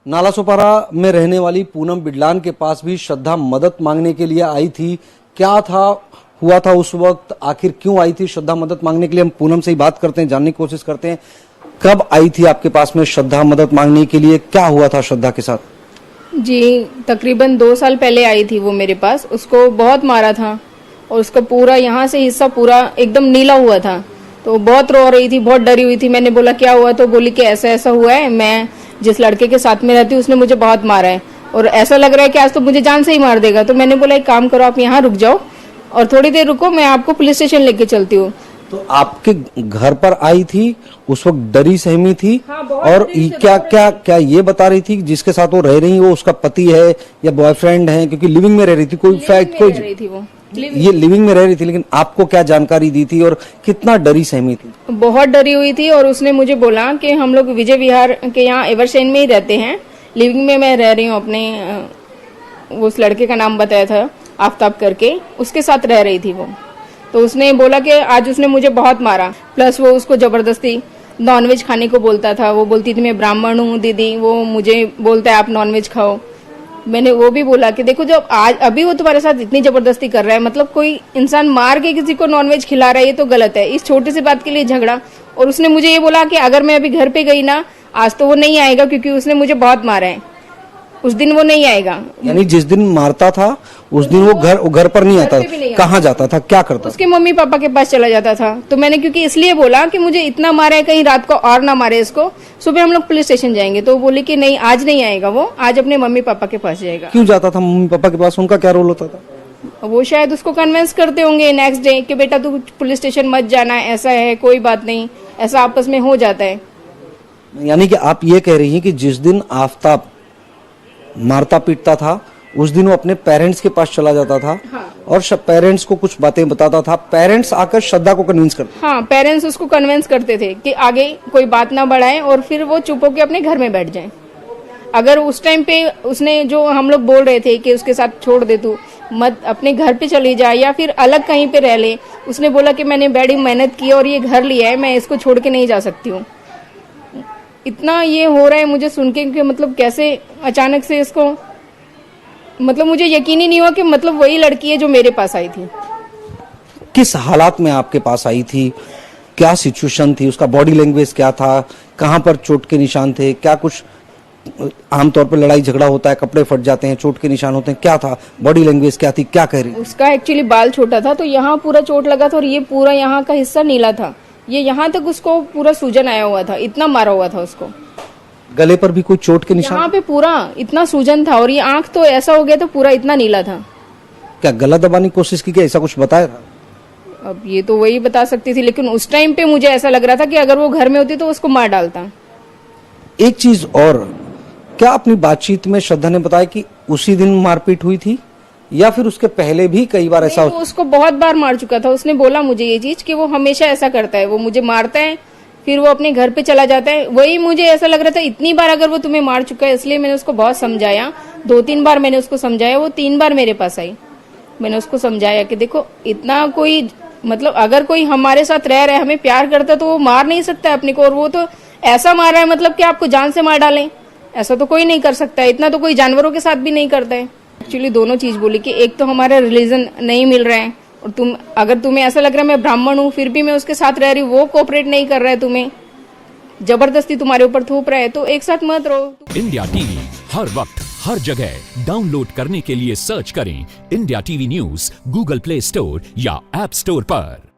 नालासोपारा में रहने वाली पूनम बिडलान के पास भी श्रद्धा मदद मांगने के लिए आई थी। क्या था हुआ था उस वक्त, आखिर क्यों आई थी श्रद्धा मदद मांगने के लिए? हम पूनम से ही बात करते हैं, जानने की कोशिश करते हैं। कब आई थी आपके पास में श्रद्धा मदद मांगने के लिए? क्या हुआ था श्रद्धा के साथ? जी, तकरीबन 2 साल पहले आई थी वो मेरे पास। उसको बहुत मारा था और उसका पूरा यहाँ से हिस्सा पूरा एकदम नीला हुआ था। तो बहुत रो रही थी, बहुत डरी हुई थी। मैंने बोला क्या हुआ, तो बोली कि ऐसा ऐसा हुआ है, मैं जिस लड़के के साथ में रहती हूँ उसने मुझे बहुत मारा है और ऐसा लग रहा है कि आज तो मुझे जान से ही मार देगा। तो मैंने बोला एक काम करो, आप यहाँ रुक जाओ और थोड़ी देर रुको, मैं आपको पुलिस स्टेशन लेके चलती हूँ। तो आपके घर पर आई थी, उस वक्त डरी सहमी थी। हाँ, बहुत और डरी से क्या क्या क्या ये बता रही थी कि जिसके साथ वो रह रही वो उसका पति है या बॉयफ्रेंड है? क्योंकि लिविंग में रह रही थी, कोई फैक्ट कोई रही थी वो ये लिविंग में रह रही थी, लेकिन आपको क्या जानकारी दी थी और कितना डरी सहमी थी? बहुत डरी हुई थी और उसने मुझे बोला कि हम लोग विजय विहार के यहाँ एवरसेन में ही रहते हैं, लिविंग में मैं रह रही हूँ अपने। उस लड़के का नाम बताया था आफ्ताब करके, उसके साथ रह रही थी वो। तो उसने बोला कि आज उसने मुझे बहुत मारा, प्लस वो उसको जबरदस्ती नॉनवेज खाने को बोलता था। वो बोलती थी मैं ब्राह्मण हूँ दीदी, वो मुझे बोलता है आप नॉनवेज खाओ। मैंने वो भी बोला कि देखो जब आज अभी वो तुम्हारे साथ इतनी जबरदस्ती कर रहा है, मतलब कोई इंसान मार के किसी को नॉनवेज खिला रहा है, ये तो गलत है। इस छोटी सी बात के लिए झगड़ा। और उसने मुझे ये बोला कि अगर मैं अभी घर पे गई ना आज तो वो नहीं आएगा क्योंकि उसने मुझे बहुत मारा है, उस दिन वो नहीं आएगा। यानी जिस दिन मारता था उस दिन वो घर पर नहीं आता? कहाँ जाता था, क्या करता था? उसके मम्मी पापा के पास चला जाता था। तो मैंने क्योंकि इसलिए बोला कि मुझे इतना मारा है, कहीं रात को और ना मारे इसको, सुबह हम लोग पुलिस स्टेशन जाएंगे। तो बोली कि नहीं आज नहीं आएगा वो, आज अपने मम्मी पापा के पास जाएगा। क्यों जाता था मम्मी पापा के पास? उनका क्या रोल होता था? वो शायद उसको कन्विंस करते होंगे नेक्स्ट डे कि बेटा तू पुलिस स्टेशन मत जाना, ऐसा है कोई बात नहीं, ऐसा आपस में हो जाता है। यानी कि आप ये कह रही हैं कि जिस दिन आफ्ताब मारता पीटता था उस दिन वो अपने पेरेंट्स के पास चला जाता था। हाँ। और पेरेंट्स को कुछ बातें बताता था, पेरेंट्स आकर श्रद्धा को कन्विंस करते? हाँ, पेरेंट्स उसको कन्विंस करते थे कि आगे कोई बात ना बढ़ाए और फिर वो चुप होकर अपने घर में बैठ जाए। अगर उस टाइम पे उसने जो हम लोग बोल रहे थे कि उसके साथ छोड़ दे तू, मत अपने घर पे चली जाए या फिर अलग कहीं पे रह ले, उसने बोला कि मैंने बड़ी मेहनत की और ये घर लिया है, मैं इसको छोड़ के नहीं जा सकती हूँ। इतना ये हो रहा है मुझे सुन के कि मतलब कैसे अचानक से इसको, मतलब मुझे यकीन ही नहीं हुआ कि मतलब वही लड़की है जो मेरे पास आई थी। किस हालात में आपके पास आई थी, क्या सिचुएशन थी, उसका बॉडी लैंग्वेज क्या था, कहाँ पर चोट के निशान थे? क्या कुछ आमतौर पर लड़ाई झगड़ा होता है, कपड़े फट जाते हैं, चोट के निशान होते हैं, क्या था बॉडी लैंग्वेज, क्या थी, क्या कह रही? उसका एक्चुअली बाल छोटा था तो यहाँ पूरा चोट लगा था और ये पूरा यहाँ का हिस्सा नीला था। ये यहाँ तक उसको पूरा सूजन आया हुआ था, इतना मारा हुआ था उसको। गले पर भी कोई चोट के निशान? यहाँ पे पूरा इतना सूजन था और ये आंख तो ऐसा हो गया था पूरा इतना नीला था। क्या गला दबाने की कोशिश की, क्या ऐसा कुछ बताया था? अब ये तो वही बता सकती थी, लेकिन उस टाइम पे मुझे ऐसा लग रहा था कि अगर वो घर में होती तो उसको मार डालता। एक चीज और, क्या अपनी बातचीत में श्रद्धा ने बताया कि उसी दिन मारपीट हुई थी या फिर उसके पहले भी कई बार ऐसा? वो उसको बहुत बार मार चुका था। उसने बोला मुझे ये चीज कि वो हमेशा ऐसा करता है, वो मुझे मारता है फिर वो अपने घर पे चला जाता है। वही मुझे ऐसा लग रहा था इतनी बार अगर वो तुम्हें मार चुका है, इसलिए मैंने उसको बहुत समझाया। 2-3 बार मैंने उसको समझाया, वो 3 बार मेरे पास आई। मैंने उसको समझाया कि देखो इतना कोई, मतलब अगर कोई हमारे साथ रह रहा है, हमें प्यार करता है तो वो मार नहीं सकता है अपने को, और वो तो ऐसा मार रहा है मतलब कि आपको जान से मार डालें, ऐसा तो कोई नहीं कर सकता है। इतना तो कोई जानवरों के साथ भी नहीं करता है। एक्चुअली दोनों चीज बोली कि एक तो हमारा रिलीजन नहीं मिल रहा है और अगर तुम्हें ऐसा लग रहा है मैं ब्राह्मण हूँ फिर भी मैं उसके साथ रह रही हूँ, वो कोऑपरेट नहीं कर रहा है, तुम्हें जबरदस्ती तुम्हारे ऊपर थोप रहा है, तो एक साथ मत रहो। इंडिया टीवी हर वक्त हर जगह डाउनलोड करने के लिए सर्च करें India TV news Google play store या ऐप स्टोर पर।